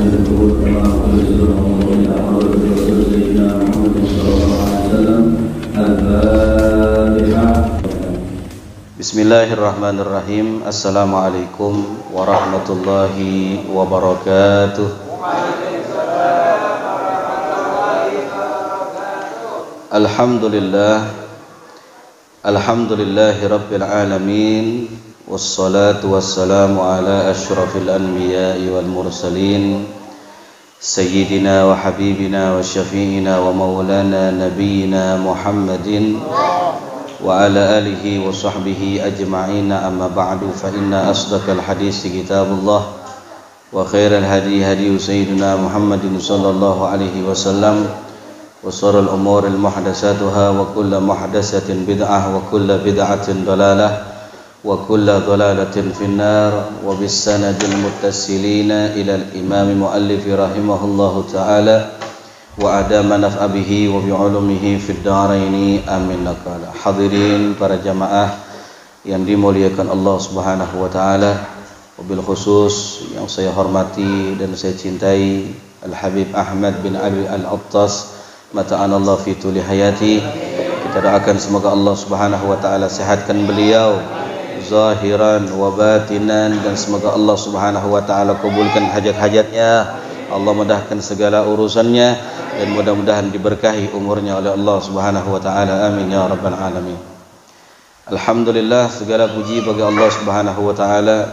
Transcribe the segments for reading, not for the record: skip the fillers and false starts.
Bismillahirrahmanirrahim. Assalamualaikum warahmatullahi wabarakatuh. Alhamdulillah, alhamdulillahi rabbil alamin, wassalatu wassalamu ala asyrafil anbiya'i wal mursalin, sayyidina wa habibina wa syafi'ina wa maulana nabiyyina Muhammadin wa ala alihi wa sahbihi ajma'ina, amma ba'du, fa inna asdaqal hadisi kitabullah wa khairal hadi hadi sayyidina Muhammadin sallallahu alaihi wasallam, wa sharral umuri muhdatsatuha wa kullu muhdatsatin bid'ah wa kullu bid'atin dalalah wa kullu dalalatin finnar. Wa bis sanadil muttasilina ila al-imam muallif rahimahullahu ta'ala wa adama naf'a bihi wa bi ulumihi fid dharaini, amin. Hadirin para jamaah yang dimuliakan Allah Subhanahu wa taala, wabil khusus yang saya hormati dan saya cintai Al-Habib Ahmad bin Ali Al-Attas, mata'anallah fi tuli hayati. Kita doakan semoga Allah Subhanahu wa taala sehatkan beliau zahiran wa batinan, dan semoga Allah Subhanahu wa taala kabulkan hajat-hajatnya, Allah mudahkan segala urusannya, dan mudah-mudahan diberkahi umurnya oleh Allah Subhanahu wa taala, amin ya rabbal alamin. Alhamdulillah, segala puji bagi Allah Subhanahu wa taala.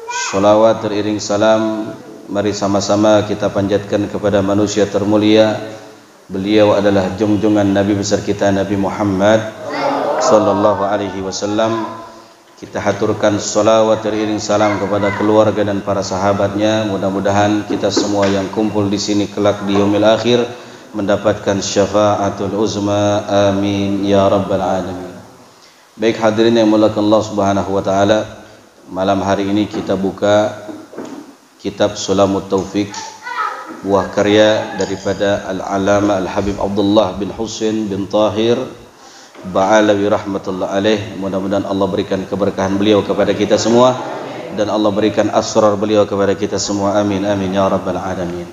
Shalawat teriring salam mari sama-sama kita panjatkan kepada manusia termulia. Beliau adalah junjungan Nabi besar kita, Nabi Muhammad sallallahu alaihi wasallam. Kita haturkan salawat teriring salam kepada keluarga dan para sahabatnya. Mudah-mudahan kita semua yang kumpul di sini kelak di yaumil akhir mendapatkan syafaatul uzma, amin ya rabbal alamin. Baik hadirin yang dimuliakan Allah Subhanahu wa taala, malam hari ini kita buka kitab Sulamut Taufiq, buah karya daripada Al-Alama Al-Habib Abdullah bin Husain bin Tahir Ba'alawi rahmatullah alaih. Mudah-mudahan Allah berikan keberkahan beliau kepada kita semua, dan Allah berikan asrar beliau kepada kita semua, amin amin ya rabbal alamin.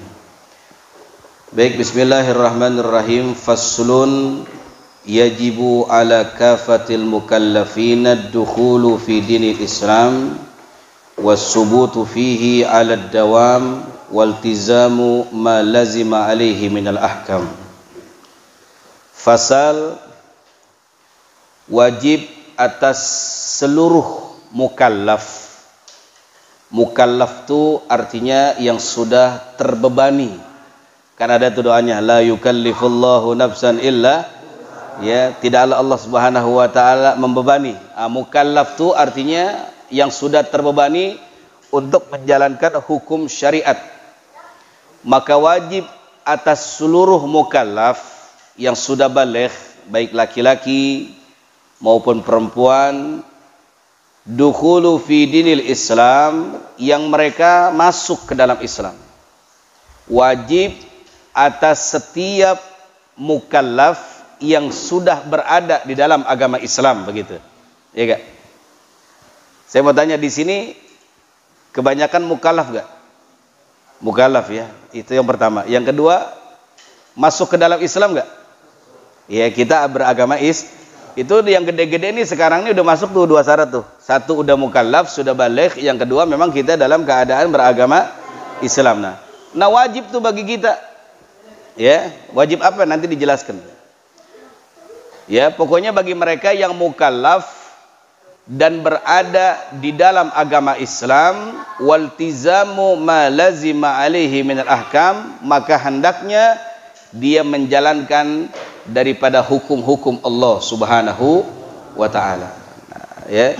Baik, bismillahirrahmanirrahim. Faslun, yajibu ala kafatil mukallafina ad-dukhulu fi dinil Islam was-subutu fihi ala ad-dawam waltizamu ma lazima alaihi minal ahkam. Fasal, wajib atas seluruh mukallaf. Mukallaf itu artinya yang sudah terbebani. Kan ada tuh doanya, la yukallifullahu nafsan illa, ya, tidaklah Allah Subhanahu wa taala membebani. Mukallaf itu artinya yang sudah terbebani untuk menjalankan hukum syariat. Maka wajib atas seluruh mukallaf yang sudah baligh, baik laki-laki maupun perempuan, dukhulu fi dinil Islam, yang mereka masuk ke dalam Islam. Wajib atas setiap mukallaf yang sudah berada di dalam agama Islam, begitu. Ya enggak? Saya mau tanya di sini, kebanyakan mukallaf enggak? Mukallaf, ya. Itu yang pertama. Yang kedua, masuk ke dalam Islam enggak? Ya, kita beragama itu yang gede-gede ini sekarang ini udah masuk tuh dua syarat tuh. Satu udah mukallaf, sudah baligh. Yang kedua memang kita dalam keadaan beragama Islam. Nah wajib tuh bagi kita. Ya, wajib apa nanti dijelaskan. Ya, pokoknya bagi mereka yang mukallaf dan berada di dalam agama Islam, waltizamu ma lazima alaihi minal ahkam, maka hendaknya dia menjalankan daripada hukum-hukum Allah Subhanahu wa taala. Ya.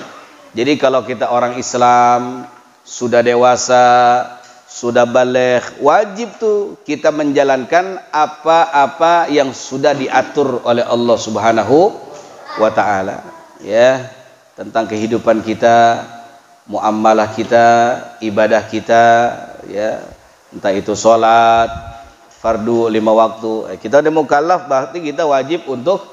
Jadi kalau kita orang Islam sudah dewasa, sudah baligh, wajib tuh kita menjalankan apa-apa yang sudah diatur oleh Allah Subhanahu wa taala. Ya, tentang kehidupan kita, muamalah kita, ibadah kita, ya, entah itu sholat fardu 5 waktu. Kita udah mukallaf, berarti kita wajib untuk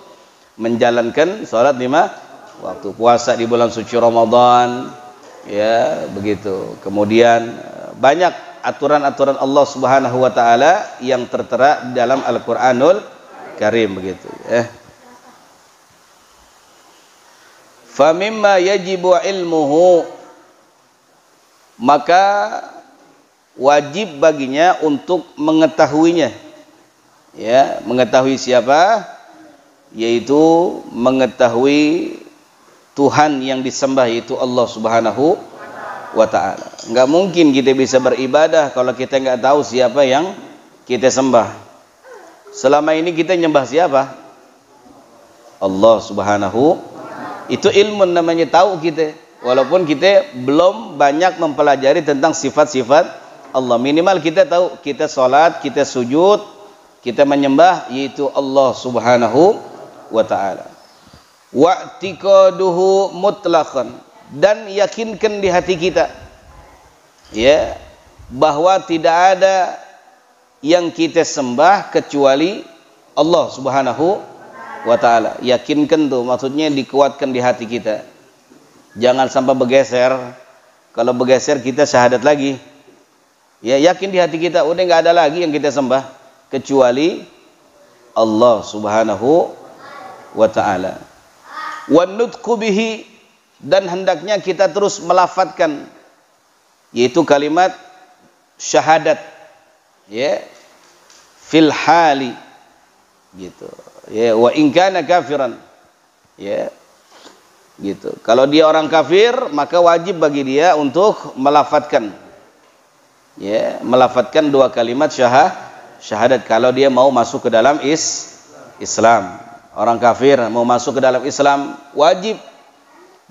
menjalankan sholat 5 waktu. Puasa di bulan suci Ramadan, ya begitu. Kemudian banyak aturan-aturan Allah Subhanahu wa taala yang tertera dalam Al-Qur'anul Karim begitu ya. Fa mimma yajibu ilmuhu, maka wajib baginya untuk mengetahuinya. Ya, mengetahui siapa? Yaitu mengetahui Tuhan yang disembah, yaitu Allah Subhanahu wa ta'ala. Enggak mungkin kita bisa beribadah kalau kita enggak tahu siapa yang kita sembah. Selama ini kita nyembah siapa? Allah Subhanahu. Itu ilmu namanya, tahu kita. Walaupun kita belum banyak mempelajari tentang sifat-sifat Allah. Minimal kita tahu, kita salat, kita sujud, kita menyembah yaitu Allah Subhanahu wa ta'ala. Wa'tiqaduhu mutlaqan, dan yakinkan di hati kita ya bahwa tidak ada yang kita sembah kecuali Allah Subhanahu wa ta'ala. Yakinkan tuh maksudnya dikuatkan di hati kita, jangan sampai bergeser. Kalau bergeser kita syahadat lagi ya. Yakin di hati kita udah nggak ada lagi yang kita sembah kecuali Allah Subhanahu wa ta'ala. Wa nutqu bihi, dan hendaknya kita terus melafadzkan yaitu kalimat syahadat ya fil hali gitu ya, wa in kana kafiran ya gitu. Kalau dia orang kafir maka wajib bagi dia untuk melafadzkan ya, melafadzkan dua kalimat syahadat kalau dia mau masuk ke dalam Islam. Orang kafir mau masuk ke dalam Islam, wajib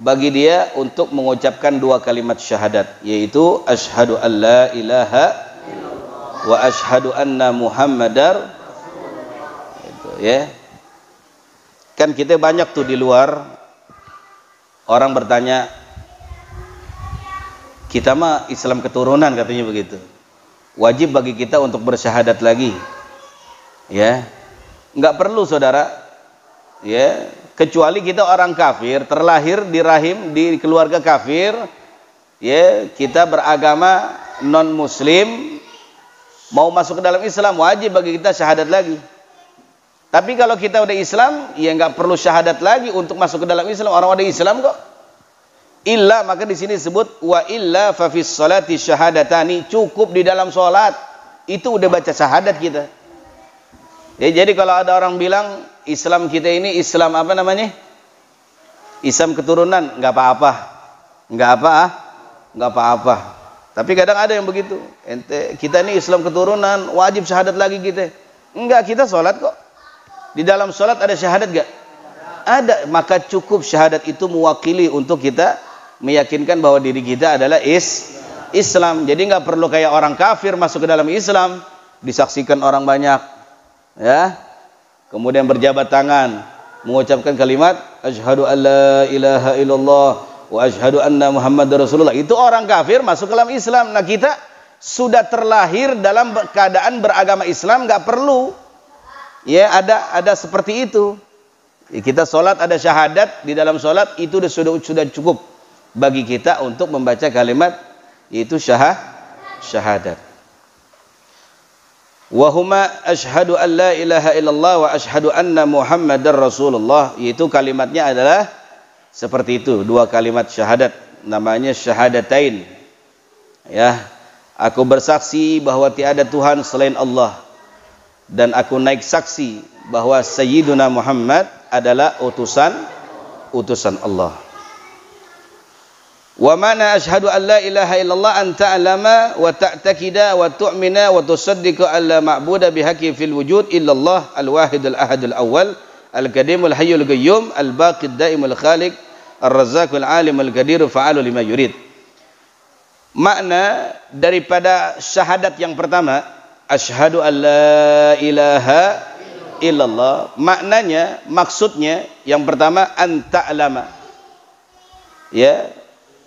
bagi dia untuk mengucapkan dua kalimat syahadat, yaitu asyhadu an la ilaha wa asyhadu anna muhammadar itu ya. Kan kita banyak tuh di luar orang bertanya, kita mah Islam keturunan katanya begitu, wajib bagi kita untuk bersyahadat lagi ya. Enggak perlu saudara ya, kecuali kita orang kafir, terlahir di rahim di keluarga kafir ya, kita beragama non muslim, mau masuk ke dalam Islam wajib bagi kita syahadat lagi. Tapi kalau kita udah Islam ya nggak perlu syahadat lagi untuk masuk ke dalam Islam, orang udah Islam kok. Illa, maka di sini disebut wa illa fa fis sholati syahadatani, cukup di dalam sholat itu udah baca syahadat kita ya. Jadi kalau ada orang bilang Islam kita ini Islam apa namanya? Islam keturunan, nggak apa-apa. Nggak apa-apa. Tapi kadang ada yang begitu. Kita ini Islam keturunan, wajib syahadat lagi kita. Enggak, kita sholat kok. Di dalam sholat ada syahadat nggak? Ada. Maka cukup syahadat itu mewakili untuk kita meyakinkan bahwa diri kita adalah Islam. Jadi nggak perlu kayak orang kafir masuk ke dalam Islam, disaksikan orang banyak. Ya. Kemudian berjabat tangan mengucapkan kalimat asyhadu alla ilaha illallah wa asyhadu anna muhammadar rasulullah. Itu orang kafir masuk ke dalam Islam. Nah, kita sudah terlahir dalam keadaan beragama Islam, nggak perlu ya ada seperti itu. Kita sholat ada syahadat di dalam sholat, itu sudah cukup bagi kita untuk membaca kalimat yaitu syahadat. Wahuma asyhadu an la ilaha illallah wa asyhadu anna muhammadar rasulullah, yaitu kalimatnya adalah seperti itu, dua kalimat syahadat, namanya syahadatain ya. Aku bersaksi bahwa tiada Tuhan selain Allah, dan aku naik saksi bahwa Sayyiduna Muhammad adalah utusan Allah. Wa mana asyhadu an la ilaha illallah an ta'lama wa ta'taqida wa tu'mina wa tusaddiqa alla ma'buda bihaqqi fil wujud illallah al-wahid al-ahad al-awwal al-qadim al-hayyul qayyum al-baqi ad-daim al-khaliq ar-razzaq al-alim al-qadir fa'alu lima yurid. Makna daripada syahadat yang pertama asyhadu an la ilaha illallah, maknanya, maksudnya yang pertama an ta'lama ya,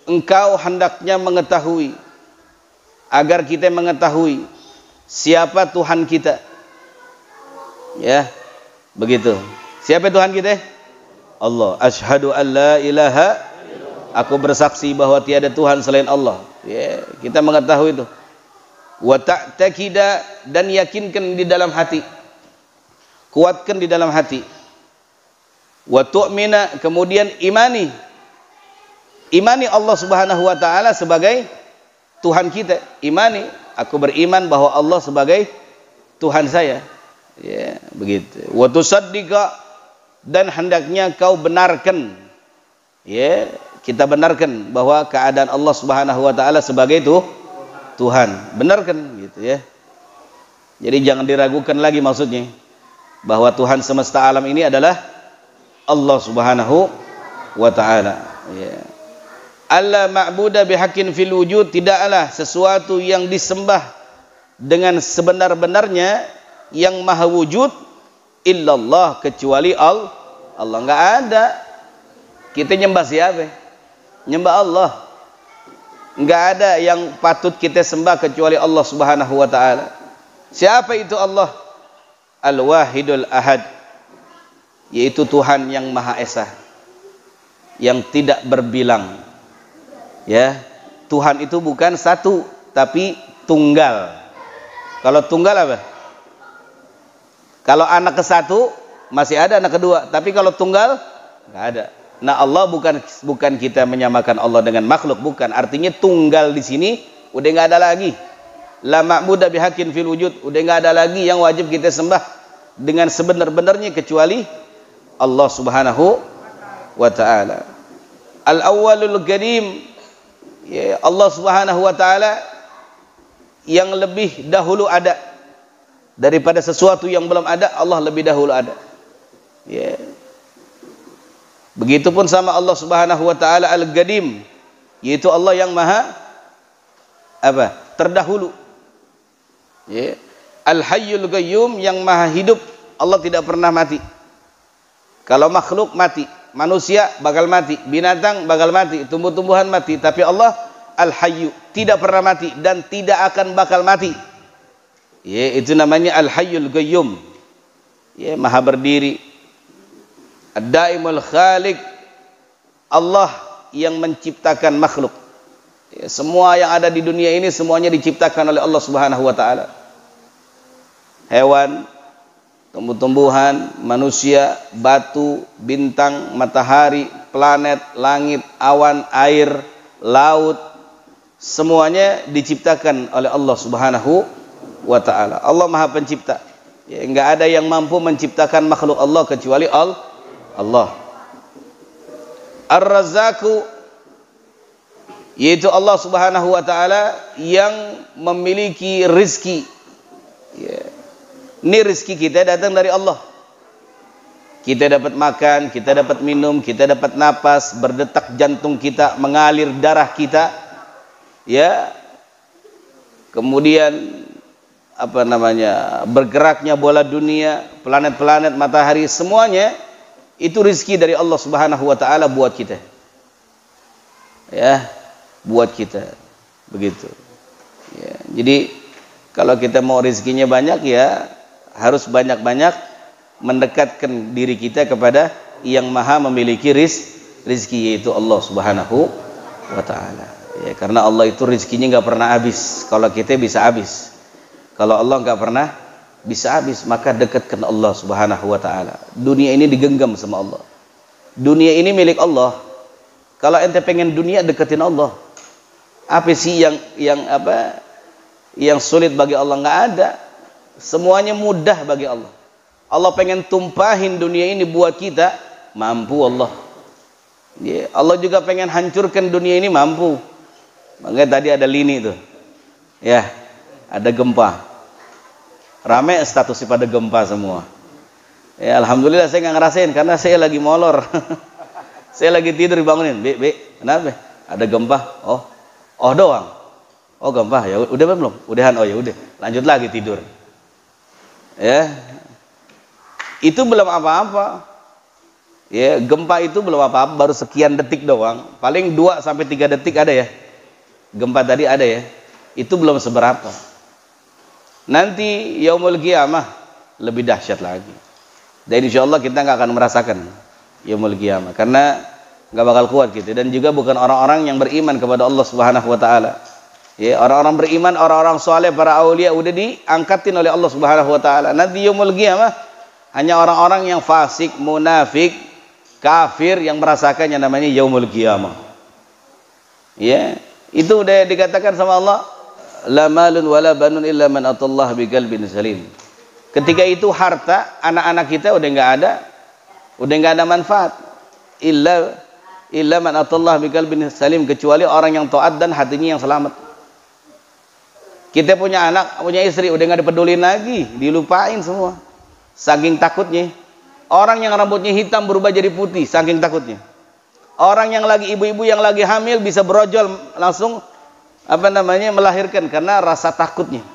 engkau hendaknya mengetahui, agar kita mengetahui siapa Tuhan kita ya, begitu. Siapa Tuhan kita? Allah. Asyhadu an la ilaha, aku bersaksi bahwa tiada Tuhan selain Allah ya, kita mengetahui itu wa ta'taqida, dan yakinkan di dalam hati, kuatkan di dalam hati, wa tu'mina, kemudian imani Allah Subhanahu wa taala sebagai Tuhan kita. Imani, aku beriman bahwa Allah sebagai Tuhan saya, ya, begitu. Wa tusaddiqa, dan hendaknya kau benarkan, ya, kita benarkan bahwa keadaan Allah Subhanahu wa taala sebagai Tuhan, benarkan gitu ya. Jadi jangan diragukan lagi maksudnya bahwa Tuhan semesta alam ini adalah Allah Subhanahu wa taala, ya. Alla ma'buda bihaqqin fil wujud, tidaklah sesuatu yang disembah dengan sebenar-benarnya yang maha wujud illallah, kecuali Allah. Enggak ada. Kita nyembah siapa? Nyembah Allah. Enggak ada yang patut kita sembah kecuali Allah Subhanahu wa taala. Siapa itu Allah? Al-Wahidul Ahad, yaitu Tuhan yang Maha Esa, yang tidak berbilang. Ya, Tuhan itu bukan satu tapi tunggal. Kalau tunggal apa? Kalau anak ke satu masih ada anak kedua, tapi kalau tunggal nggak ada. Nah, Allah bukan kita menyamakan Allah dengan makhluk, bukan. Artinya tunggal di sini udah nggak ada lagi. La ma'buda bihaqqin fil wujud, udah nggak ada lagi yang wajib kita sembah dengan sebenar-benarnya kecuali Allah Subhanahu wa taala. Al-awwalul qadim, ya, Allah Subhanahu wa taala yang lebih dahulu ada daripada sesuatu yang belum ada. Allah lebih dahulu ada, ya. Begitupun sama Allah Subhanahu wa taala Al-Qadim, yaitu Allah yang maha apa? Terdahulu, ya. Al-Hayyul Qayyum, yang maha hidup. Allah tidak pernah mati. Kalau makhluk mati, manusia bakal mati, binatang bakal mati, tumbuh-tumbuhan mati, tapi Allah Al-Hayyu, tidak pernah mati dan tidak akan bakal mati. Ya, itu namanya Al-Hayyul Qayyum. Ya, maha berdiri. Ad-Daimul Khaliq, Allah yang menciptakan makhluk. Ya, semua yang ada di dunia ini semuanya diciptakan oleh Allah Subhanahu wa taala. Hewan, tumbuh-tumbuhan, manusia, batu, bintang, matahari, planet, langit, awan, air, laut, semuanya diciptakan oleh Allah Subhanahu wa taala. Allah Maha Pencipta. Ya, enggak ada yang mampu menciptakan makhluk Allah kecuali Allah. Ar-Razzaqu, yaitu Allah Subhanahu wa taala yang memiliki rizki. Ya. Ini rizki kita datang dari Allah. Kita dapat makan, kita dapat minum, kita dapat napas, berdetak jantung kita, mengalir darah kita, ya. Kemudian apa namanya, bergeraknya bola dunia, planet-planet, matahari, semuanya itu rizki dari Allah Subhanahu wa taala buat kita. Ya, buat kita. Begitu. Ya, jadi kalau kita mau rizkinya banyak, ya harus banyak-banyak mendekatkan diri kita kepada yang maha memiliki rizki, yaitu Allah Subhanahu wa ta'ala. Ya, karena Allah itu rizkinya nggak pernah habis. Kalau kita bisa habis. Kalau Allah nggak pernah bisa habis, maka dekatkan Allah Subhanahu wa ta'ala. Dunia ini digenggam sama Allah. Dunia ini milik Allah. Kalau ente pengen dunia, deketin Allah. Apa sih yang sulit bagi Allah? Nggak ada. Semuanya mudah bagi Allah. Allah pengen tumpahin dunia ini buat kita, mampu Allah. Ya, Allah juga pengen hancurkan dunia ini, mampu. Makanya tadi ada lini tuh. Ya, ada gempa. Rame statusnya pada gempa semua. Ya, alhamdulillah saya nggak ngerasain karena saya lagi molor. Saya lagi tidur dibangunin. Kenapa? Ada gempa. Oh doang. Oh gempa. Ya udah belum? Udahan. Oh ya udah. Lanjut lagi tidur. Ya, itu belum apa-apa. Ya, gempa itu belum apa-apa, baru sekian detik doang. Paling 2 sampai 3 detik ada ya. Gempa tadi ada ya. Itu belum seberapa. Nanti yaumul qiyamah lebih dahsyat lagi. Dan insyaallah kita nggak akan merasakan yaumul qiyamah karena nggak bakal kuat gitu. Dan juga bukan orang-orang yang beriman kepada Allah Subhanahu wa taala. Ya, orang-orang beriman, orang-orang soleh, para aulia udah diangkatin oleh Allah Subhanahu wa taala. Nanti yaumul qiyamah hanya orang-orang yang fasik, munafik, kafir yang merasakan yang namanya yaumul qiyamah. Ya, itu udah dikatakan sama Allah, la malun wala banun illa man atallah biqalbin salim. Ketika itu harta anak-anak kita udah enggak ada manfaat. Illa man atallah biqalbin salim, kecuali orang yang taat dan hatinya yang selamat. Kita punya anak, punya istri, udah nggak dipedulin lagi, dilupain semua. Saking takutnya. Orang yang rambutnya hitam berubah jadi putih, saking takutnya. Orang yang lagi ibu-ibu yang lagi hamil bisa berojol langsung melahirkan karena rasa takutnya.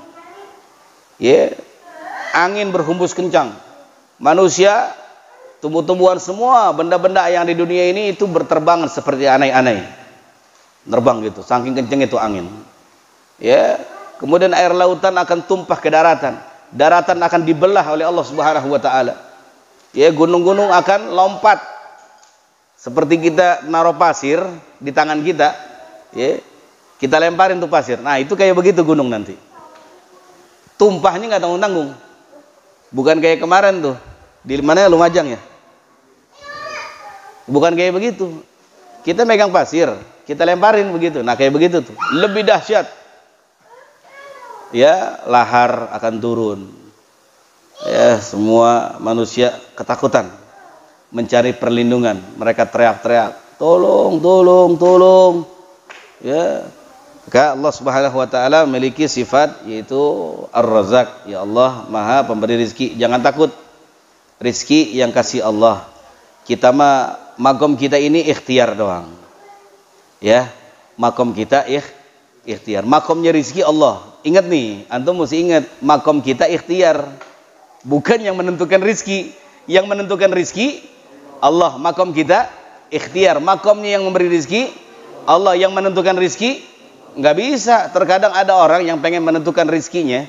Ya, angin berhembus kencang. Manusia, tumbuh-tumbuhan semua, benda-benda yang di dunia ini itu berterbangan seperti anai-anai. Nerbang gitu, saking kencang itu angin. Ya. Kemudian air lautan akan tumpah ke daratan. Daratan akan dibelah oleh Allah Subhanahu wa taala. Ya, gunung-gunung akan lompat. Seperti kita naruh pasir di tangan kita, ya. Kita lemparin tuh pasir. Nah, itu kayak begitu gunung nanti. Tumpahnya nggak tanggung-tanggung. Bukan kayak kemarin tuh. Di mana Lumajang ya? Bukan kayak begitu. Kita megang pasir, kita lemparin begitu. Nah, kayak begitu tuh. Lebih dahsyat. Ya, lahar akan turun. Ya, semua manusia ketakutan, mencari perlindungan. Mereka teriak-teriak, tolong, tolong, tolong. Ya, maka Allah Subhanahu wa taala memiliki sifat yaitu Ar-Razzaq. Ya Allah, Maha pemberi rizki. Jangan takut, rizki yang kasih Allah. Kita mah makom kita ini ikhtiar doang. Ya, makom kita ikhtiar. Makomnya rizki Allah. Ingat nih, antum mesti ingat, makom kita ikhtiar, bukan yang menentukan rizki. Yang menentukan rizki Allah. Makom kita ikhtiar, makomnya yang memberi rizki Allah. Yang menentukan rizki nggak bisa. Terkadang ada orang yang pengen menentukan rizkinya.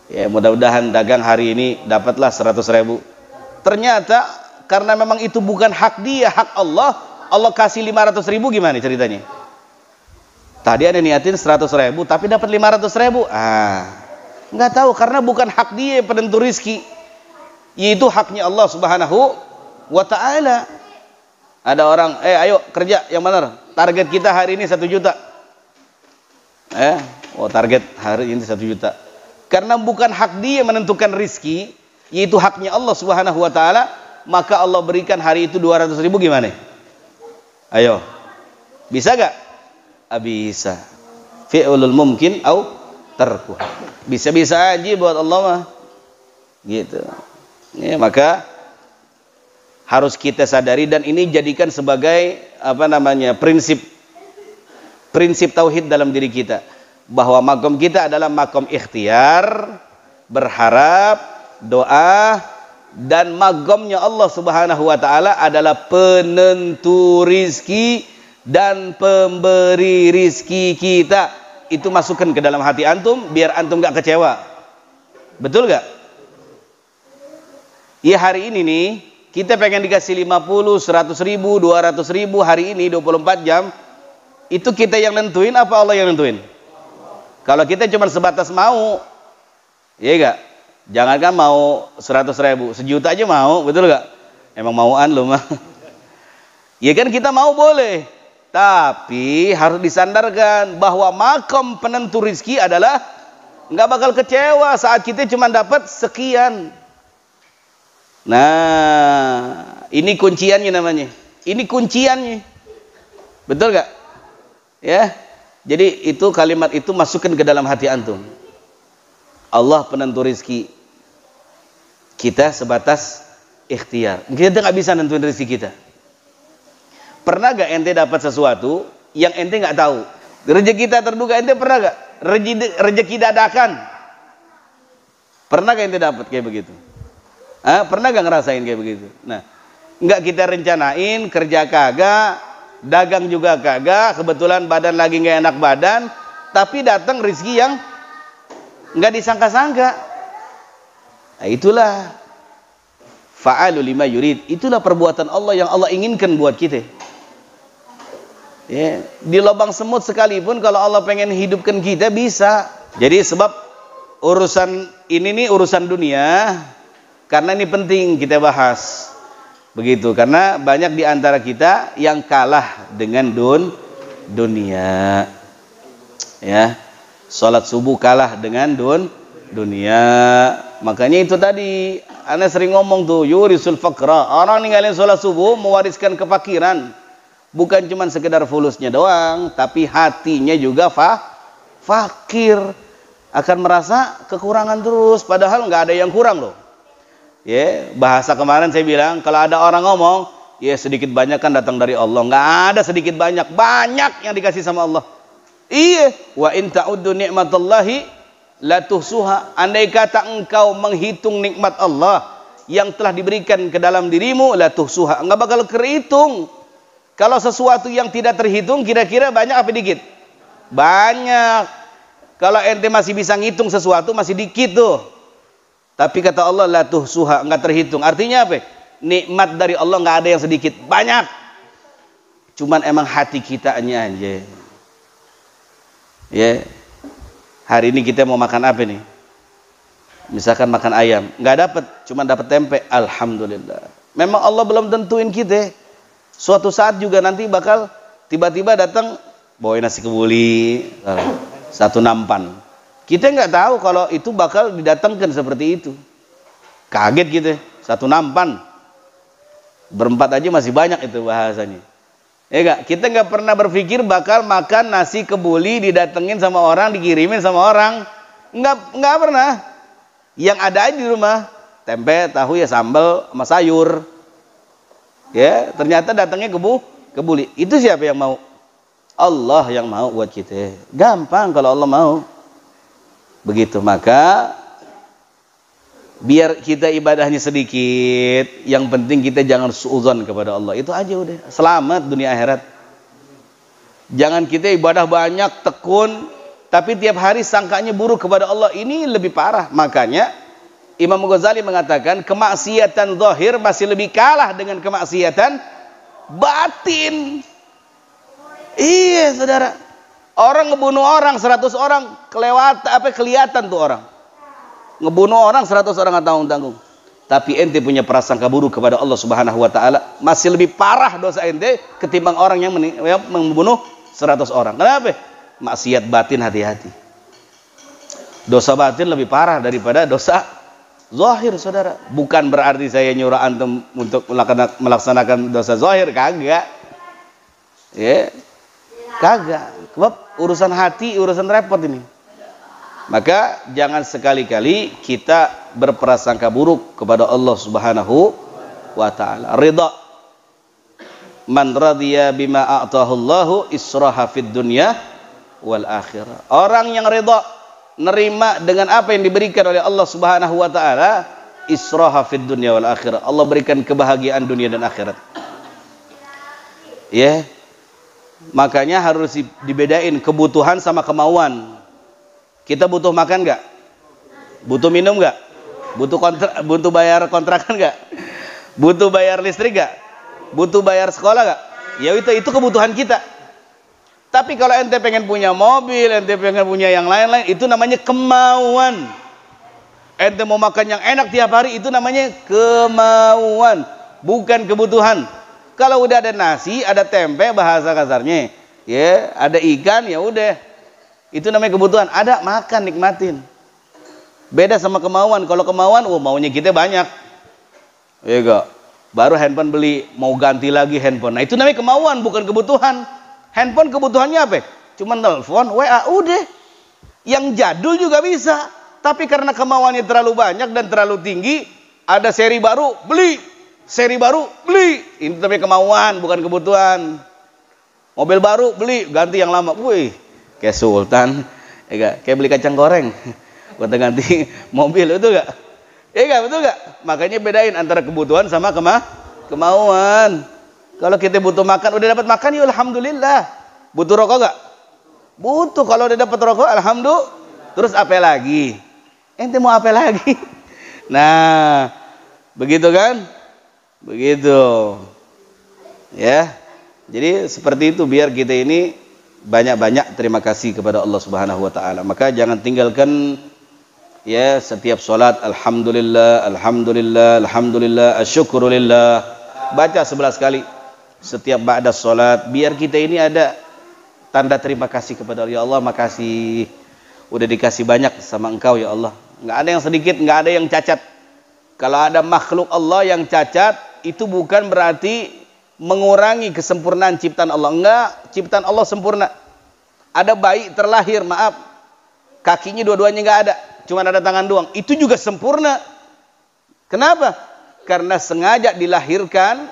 Ya, mudah-mudahan dagang hari ini dapatlah 100.000. Ternyata karena memang itu bukan hak dia, hak Allah. Allah kasih 500.000, gimana ceritanya? Tadi ada niatin 100.000 tapi dapat 500.000. Nggak tahu, karena bukan hak dia penentu rizki, yaitu haknya Allah Subhanahu wa ta'ala. Ada orang, ayo kerja yang benar. Target kita hari ini 1 juta. Target hari ini 1 juta. Karena bukan hak dia menentukan rizki, yaitu haknya Allah Subhanahu wa ta'ala, maka Allah berikan hari itu 200.000, gimana? Ayo, bisa gak? Bisa. Fi'lul mumkin au tarkuh. Bisa-bisa aja buat Allah mah. Gitu. Ya, maka harus kita sadari, dan ini jadikan sebagai prinsip tauhid dalam diri kita, bahwa makom kita adalah makom ikhtiar, berharap, doa, dan makomnya Allah Subhanahu wa taala adalah penentu rizki dan pemberi rizki kita. Itu masukkan ke dalam hati antum biar antum gak kecewa. Betul gak? Ya, hari ini nih kita pengen dikasih 50, 100.000, 200.000 hari ini 24 jam. Itu kita yang nentuin apa Allah yang nentuin? Kalau kita cuma sebatas mau, ya gak? Jangankan mau 100.000, 1 juta aja mau, betul gak? Emang mauan lu mah. Ya kan, kita mau boleh, tapi harus disandarkan bahwa makom penentu rizki adalah nggak bakal kecewa saat kita cuma dapat sekian. Nah, ini kunciannya namanya. Ini kunciannya. Betul gak? Ya. Jadi itu kalimat itu masukkan ke dalam hati antum. Allah penentu rizki. Kita sebatas ikhtiar. Kita nggak bisa nentuin rizki kita. Pernah gak ente dapat sesuatu yang ente nggak tahu? Rezeki kita terduga, ente pernah gak? Rezeki dadakan. Pernah gak ente dapat kayak begitu? Pernah gak ngerasain kayak begitu? Nah, nggak kita rencanain, kerja kagak, dagang juga kagak, kebetulan badan lagi nggak enak badan, tapi datang rezeki yang nggak disangka-sangka. Nah, itulah fa'alu lima yurid. Itulah perbuatan Allah yang Allah inginkan buat kita. Ya, di lubang semut sekalipun kalau Allah pengen hidupkan kita bisa. Jadi sebab urusan ini nih urusan dunia, karena ini penting kita bahas. Begitu, karena banyak di antara kita yang kalah dengan dunia. Ya. Salat subuh kalah dengan dunia. Makanya itu tadi ana sering ngomong tuh, yurisul faqra. Orang ninggalin salat subuh mewariskan kefakiran. Bukan cuma sekedar fulusnya doang, tapi hatinya juga fakir. Akan merasa kekurangan terus, padahal nggak ada yang kurang loh. Ya, bahasa kemarin saya bilang, kalau ada orang ngomong, ya sedikit banyak kan datang dari Allah. Nggak ada sedikit banyak, banyak yang dikasih sama Allah. Iya, wa in ta'uddu ni'matallahi la tuhsuha. Andai kata engkau menghitung nikmat Allah yang telah diberikan ke dalam dirimu, la tuhsuha, nggak bakal kehitung. Kalau sesuatu yang tidak terhitung, kira-kira banyak apa dikit? Banyak. Kalau ente masih bisa ngitung sesuatu, masih dikit tuh. Tapi kata Allah, la tuhsuha, nggak terhitung. Artinya apa? Nikmat dari Allah nggak ada yang sedikit, banyak. Cuman emang hati kitanya aja. Ya, hari ini kita mau makan apa nih? Misalkan makan ayam, nggak dapat, cuman dapat tempe. Alhamdulillah. Memang Allah belum tentuin kita. Suatu saat juga nanti bakal tiba-tiba datang bawain nasi kebuli, satu nampan. Kita nggak tahu kalau itu bakal didatangkan seperti itu. Kaget kita, satu nampan. Berempat aja masih banyak itu bahasanya. Ya gak? Kita nggak pernah berpikir bakal makan nasi kebuli didatengin sama orang, dikirimin sama orang. Nggak pernah. Yang ada aja di rumah, tempe, tahu ya, sambal sama sayur. Ya, ternyata datangnya kebuli. Itu siapa yang mau? Allah yang mau buat kita. Gampang kalau Allah mau. Begitu, maka biar kita ibadahnya sedikit, yang penting kita jangan suudzon kepada Allah. Itu aja udah. Selamat dunia akhirat. Jangan kita ibadah banyak, tekun, tapi tiap hari sangkanya buruk kepada Allah. Ini lebih parah. Makanya Imam Ghazali mengatakan kemaksiatan zahir masih lebih kalah dengan kemaksiatan batin. Iya, saudara. Orang ngebunuh orang 100 orang kelihatan tuh orang. Ngebunuh orang 100 orang tanggung-tanggung. Tapi ente punya prasangka buruk kepada Allah Subhanahu wa taala, masih lebih parah dosa ente ketimbang orang yang membunuh 100 orang. Kenapa? Maksiat batin, hati-hati. Dosa batin lebih parah daripada dosa zahir, saudara. Bukan berarti saya nyuruh antum untuk melaksanakan dosa zahir, kagak. Ya, kagak. Sebab urusan hati, urusan repot ini. Maka jangan sekali-kali kita berprasangka buruk kepada Allah Subhanahu wa taala. Ridha. Man radiya bima a'tahu Allahu israha fid dunya wal akhirah. Orang yang ridha, nerima dengan apa yang diberikan oleh Allah Subhanahu wa taala, israha fid dunya wal akhirah. Allah berikan kebahagiaan dunia dan akhirat. Ya. Makanya harus dibedain kebutuhan sama kemauan. Kita butuh makan enggak? Butuh minum enggak? Butuh bayar kontrakan enggak? Butuh bayar listrik enggak? Butuh bayar sekolah enggak? Ya itu kebutuhan kita. Tapi kalau ente pengen punya mobil, ente pengen punya yang lain-lain, itu namanya kemauan. Ente mau makan yang enak tiap hari, itu namanya kemauan, bukan kebutuhan. Kalau udah ada nasi, ada tempe, bahasa kasarnya, ya, ada ikan, ya udah, itu namanya kebutuhan. Ada, makan, nikmatin. Beda sama kemauan. Kalau kemauan, maunya kita banyak, ya gak? Baru handphone beli, mau ganti lagi handphone. Nah itu namanya kemauan, bukan kebutuhan. Handphone kebutuhannya apa? Cuma telepon, WA, udah. Yang jadul juga bisa. Tapi karena kemauannya terlalu banyak dan terlalu tinggi, ada seri baru, beli. Seri baru, beli. Ini namanya kemauan, bukan kebutuhan. Mobil baru, beli. Ganti yang lama. Wih, kayak sultan. Kayak beli kacang goreng. Buat ganti mobil, betul gak? Betul gak? Makanya bedain antara kebutuhan sama kemauan. Kalau kita butuh makan, udah dapat makan, ya alhamdulillah. Butuh rokok gak? Butuh. Kalau udah dapat rokok, alhamdulillah. Terus apa lagi? Ente mau apa lagi? Nah, begitu kan? Begitu. Ya. Jadi seperti itu, biar kita ini banyak-banyak terima kasih kepada Allah Subhanahu wa taala. Maka jangan tinggalkan ya setiap salat alhamdulillah, alhamdulillah, alhamdulillah, asyukurulillah. Baca 11 kali setiap ba'da salat, biar kita ini ada tanda terima kasih kepada Allah. Ya Allah, makasih udah dikasih banyak sama Engkau ya Allah. Enggak ada yang sedikit, enggak ada yang cacat. Kalau ada makhluk Allah yang cacat, itu bukan berarti mengurangi kesempurnaan ciptaan Allah. Enggak, ciptaan Allah sempurna. Ada bayi terlahir, maaf, kakinya dua-duanya enggak ada, cuma ada tangan doang. Itu juga sempurna. Kenapa? Karena sengaja dilahirkan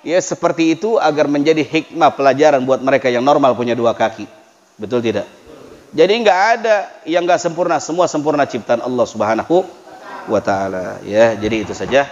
ya seperti itu agar menjadi hikmah pelajaran buat mereka yang normal punya dua kaki. Betul tidak? Jadi enggak ada yang enggak sempurna, semua sempurna ciptaan Allah Subhanahu wa taala. Ya, jadi itu saja.